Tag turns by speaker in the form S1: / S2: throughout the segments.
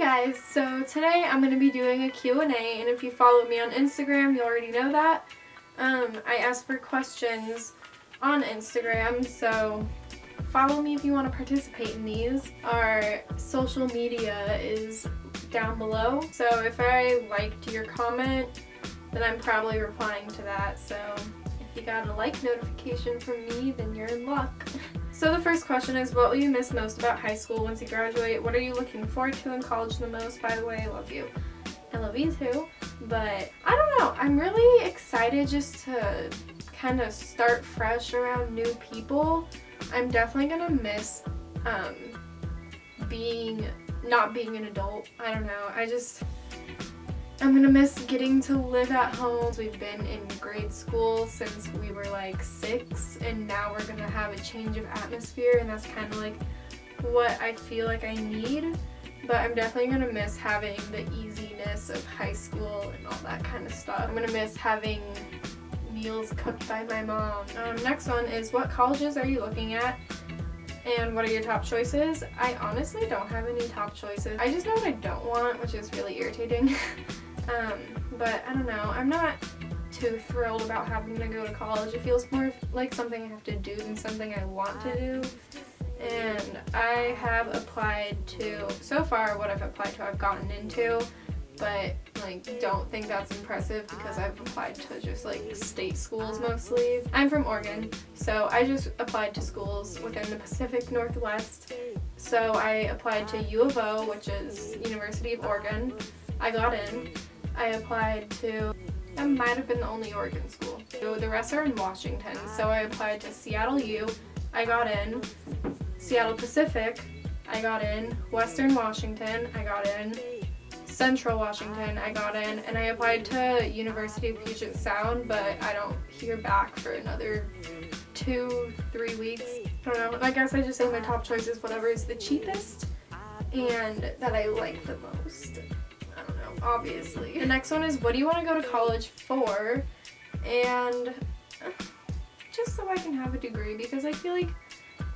S1: guys, so today I'm going to be doing a Q&A, and if you follow me on Instagram, you already know that. I ask for questions on Instagram, so follow me if you want to participate in these. Our social media is down below, so if I liked your comment, then I'm probably replying to that, so if you got a like notification from me, then you're in luck. So the first question is, what will you miss most about high school once you graduate? What are you looking forward to in college the most? By the way, I love you. I love you too. But I don't know, I'm really excited just to kind of start fresh around new people. I'm definitely gonna miss not being an adult. I don't know. I'm gonna miss getting to live at home. We've been in grade school since we were like 6, and now we're gonna have a change of atmosphere, and that's kind of like what I feel like I need. But I'm definitely gonna miss having the easiness of high school and all that kind of stuff. I'm gonna miss having meals cooked by my mom. Next one is, what colleges are you looking at? And what are your top choices? I honestly don't have any top choices. I just know what I don't want, which is really irritating. But I don't know. I'm not too thrilled about having to go to college. It feels more like something I have to do than something I want to do. And I have applied to, so far what I've applied to I've gotten into, but like don't think that's impressive because I've applied to just like state schools mostly. I'm from Oregon, so I just applied to schools within the Pacific Northwest. So I applied to U of O, which is University of Oregon. I got in. I applied to, that might have been the only Oregon school. So the rest are in Washington. So I applied to Seattle U. I got in. Seattle Pacific. I got in. Western Washington. I got in. Central Washington, I got in, and I applied to University of Puget Sound, but I don't hear back for another 2-3 weeks. I don't know. I guess I just say my top choice is whatever is the cheapest and that I like the most. I don't know, obviously. The next one is, what do you want to go to college for? And just so I can have a degree, because I feel like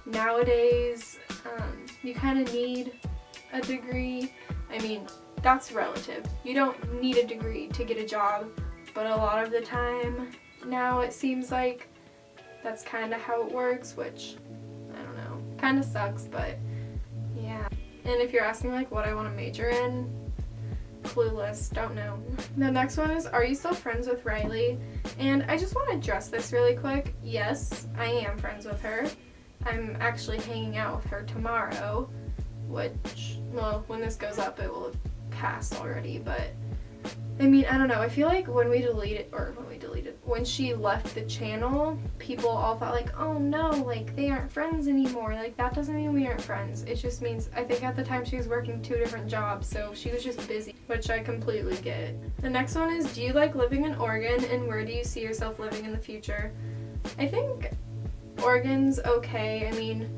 S1: nowadays you kind of need a degree. I mean, that's relative. You don't need a degree to get a job, but a lot of the time now it seems like that's kind of how it works, which, I don't know, kind of sucks, but yeah. And if you're asking like what I want to major in, clueless, don't know. The next one is, are you still friends with Riley? And I just want to address this really quick. Yes, I am friends with her. I'm actually hanging out with her tomorrow, which, well, when this goes up it will have passed already, but I mean, I don't know, I feel like when she left the channel, people all thought like, oh no, like they aren't friends anymore. Like that doesn't mean we aren't friends. It just means, I think at the time she was working 2 different jobs, so she was just busy, which I completely get. The next one is, do you like living in Oregon, and where do you see yourself living in the future? I think Oregon's okay. I mean,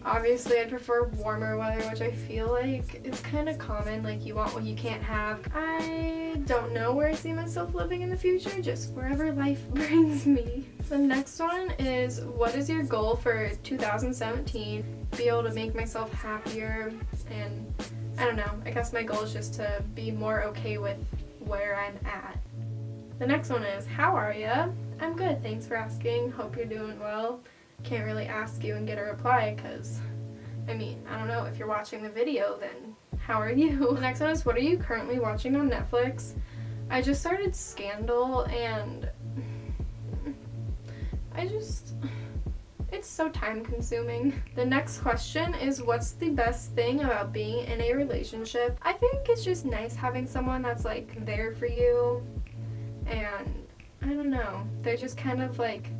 S1: obviously I'd prefer warmer weather, which I feel like is kind of common, like you want what you can't have. I don't know where I see myself living in the future, just wherever life brings me. The next one is, what is your goal for 2017? Be able to make myself happier, and I don't know, I guess my goal is just to be more okay with where I'm at. The next one is, how are ya? I'm good, thanks for asking, hope you're doing well. Can't really ask you and get a reply because, I mean, I don't know, if you're watching the video, then how are you? The next one is, what are you currently watching on Netflix? I just started Scandal, and it's so time consuming. The next question is, what's the best thing about being in a relationship? I think it's just nice having someone that's like there for you, and I don't know, they're just kind of like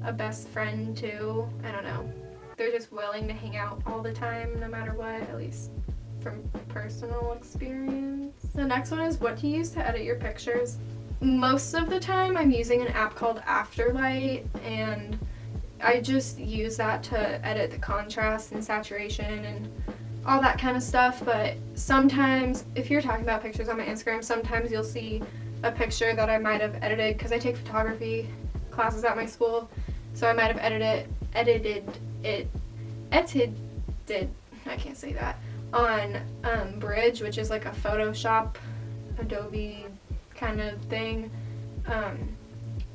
S1: a best friend too. I don't know. They're just willing to hang out all the time no matter what, at least from personal experience. The next one is, what do you use to edit your pictures? Most of the time I'm using an app called Afterlight, and I just use that to edit the contrast and saturation and all that kind of stuff. But sometimes, if you're talking about pictures on my Instagram, sometimes you'll see a picture that I might have edited, because I take photography classes at my school. So I might have edited it, I can't say that, on Bridge, which is like a Photoshop, Adobe kind of thing.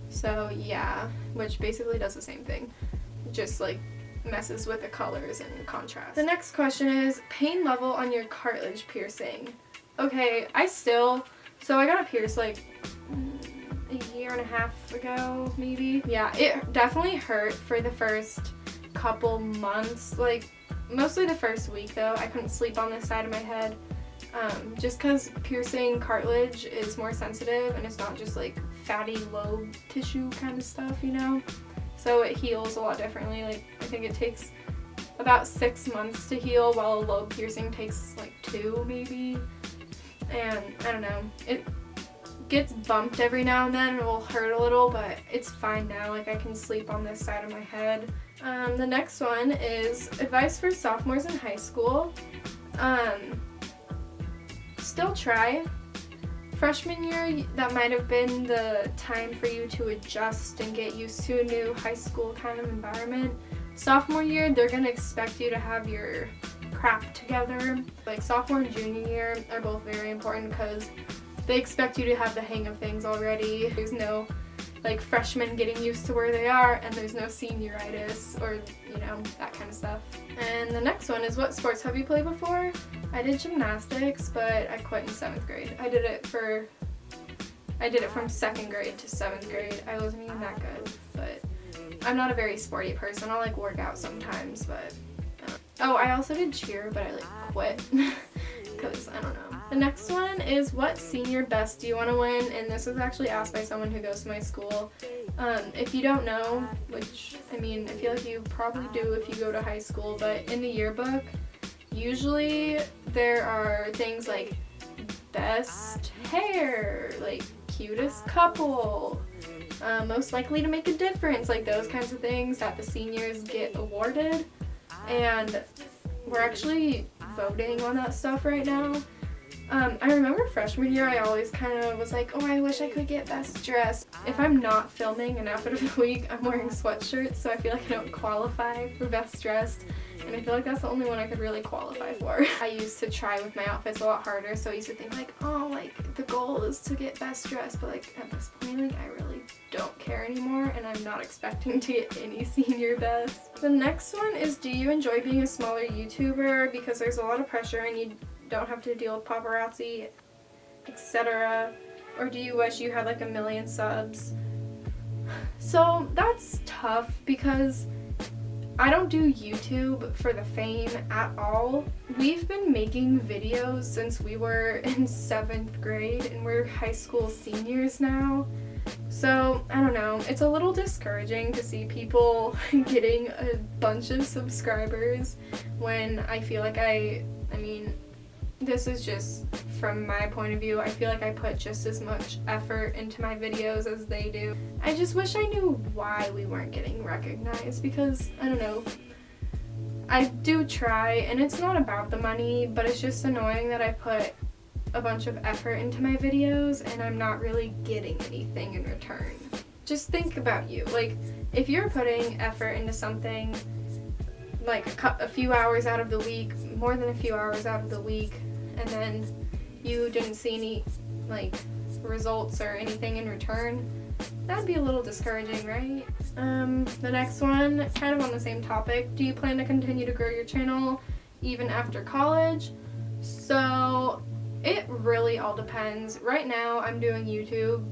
S1: So yeah, which basically does the same thing, just like messes with the colors and contrast. The next question is pain level on your cartilage piercing. Okay, so I got it pierced like a year and a half ago, maybe. Yeah, it definitely hurt for the first couple months, like mostly the first week though. I couldn't sleep on this side of my head, just because piercing cartilage is more sensitive and it's not just like fatty lobe tissue kind of stuff, you know? So it heals a lot differently. Like I think it takes about 6 months to heal, while a lobe piercing takes like 2 maybe. And I don't know, it gets bumped every now and then and it will hurt a little, but it's fine now. Like I can sleep on this side of my head. The next one is advice for sophomores in high school. Still try. Freshman year, that might have been the time for you to adjust and get used to a new high school kind of environment. Sophomore year, they're going to expect you to have your crap together. Like sophomore and junior year are both very important because they expect you to have the hang of things already. There's no like freshmen getting used to where they are, and there's no senioritis or, you know, that kind of stuff. And the next one is, what sports have you played before? I did gymnastics, but I quit in 7th grade. I did it from 2nd grade to 7th grade. I wasn't even that good, but I'm not a very sporty person. I'll like work out sometimes, but oh, I also did cheer, but I like quit because I don't know. The next one is, what senior best do you want to win? And this was actually asked by someone who goes to my school. If you don't know, which I mean, I feel like you probably do if you go to high school, but in the yearbook, usually there are things like best hair, like cutest couple, most likely to make a difference, like those kinds of things that the seniors get awarded. And we're actually voting on that stuff right now. I remember freshman year I always kind of was like, oh, I wish I could get best dressed. If I'm not filming an outfit of the week, I'm wearing sweatshirts, so I feel like I don't qualify for best dressed, and I feel like that's the only one I could really qualify for. I used to try with my outfits a lot harder, so I used to think like, oh, like the goal is to get best dressed, but like at this point, like I really don't care anymore, and I'm not expecting to get any senior best. The next one is, do you enjoy being a smaller YouTuber? Because there's a lot of pressure and you don't have to deal with paparazzi, etc. Or do you wish you had like 1 million subs? So that's tough because I don't do YouTube for the fame at all. We've been making videos since we were in 7th grade and we're high school seniors now. So, I don't know, it's a little discouraging to see people getting a bunch of subscribers when I feel like I mean, this is just from my point of view. I feel like I put just as much effort into my videos as they do. I just wish I knew why we weren't getting recognized because, I don't know, I do try and it's not about the money, but it's just annoying that I put a bunch of effort into my videos and I'm not really getting anything in return. Just think about you. Like, if you're putting effort into something, like a few hours out of the week, more than a few hours out of the week, and then you didn't see any like results or anything in return, that'd be a little discouraging, right? The next one, kind of on the same topic, do you plan to continue to grow your channel even after college? So it really all depends. Right now I'm doing YouTube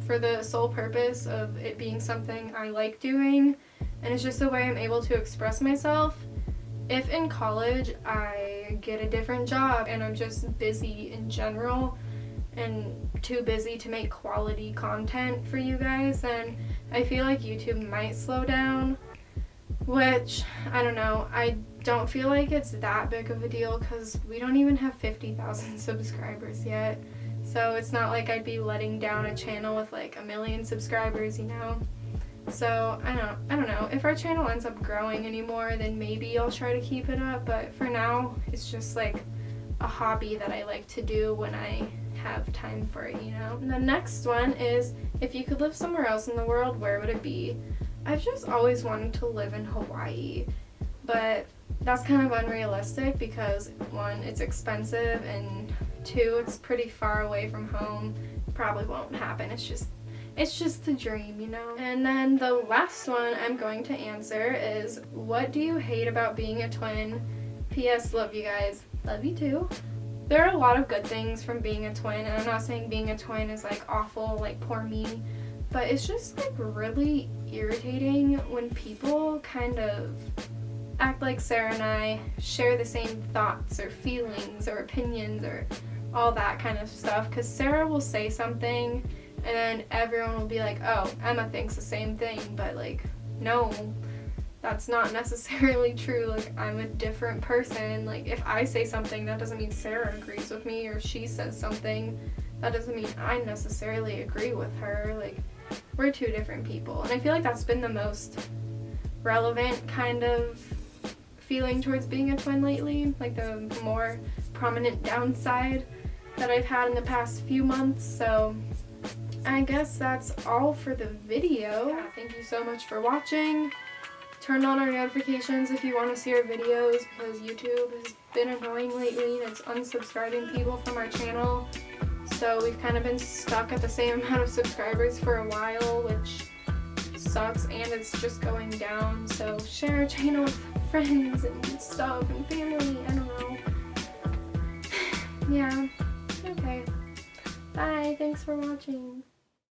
S1: for the sole purpose of it being something I like doing, and it's just a way I'm able to express myself. If in college I get a different job and I'm just busy in general and too busy to make quality content for you guys, then I feel like YouTube might slow down, which, I don't know, I don't feel like it's that big of a deal because we don't even have 50,000 subscribers yet. So it's not like I'd be letting down a channel with like 1 million subscribers, you know? So I don't know. If our channel ends up growing anymore, then maybe I'll try to keep it up. But for now, it's just like a hobby that I like to do when I have time for it, you know? And the next one is, if you could live somewhere else in the world, where would it be? I've just always wanted to live in Hawaii, but that's kind of unrealistic because 1, it's expensive, and 2, it's pretty far away from home. Probably won't happen. It's just a dream, you know? And then the last one I'm going to answer is, what do you hate about being a twin? P.S. Love you guys. Love you too. There are a lot of good things from being a twin, and I'm not saying being a twin is like awful, like poor me, but it's just like really irritating when people kind of act like Sarah and I share the same thoughts or feelings or opinions or all that kind of stuff, because Sarah will say something and then everyone will be like, oh, Emma thinks the same thing, but like, no, that's not necessarily true. Like, I'm a different person. Like, if I say something, that doesn't mean Sarah agrees with me, or she says something, that doesn't mean I necessarily agree with her. Like, we're 2 different people. And I feel like that's been the most relevant kind of feeling towards being a twin lately, like the more prominent downside that I've had in the past few months. So I guess that's all for the video. Yeah, thank you so much for watching. Turn on our notifications if you want to see our videos, because YouTube has been annoying lately and it's unsubscribing people from our channel. So we've kind of been stuck at the same amount of subscribers for a while, which sucks, and it's just going down. So share our channel with friends and stuff and family. I don't know. Yeah. Okay. Bye. Thanks for watching.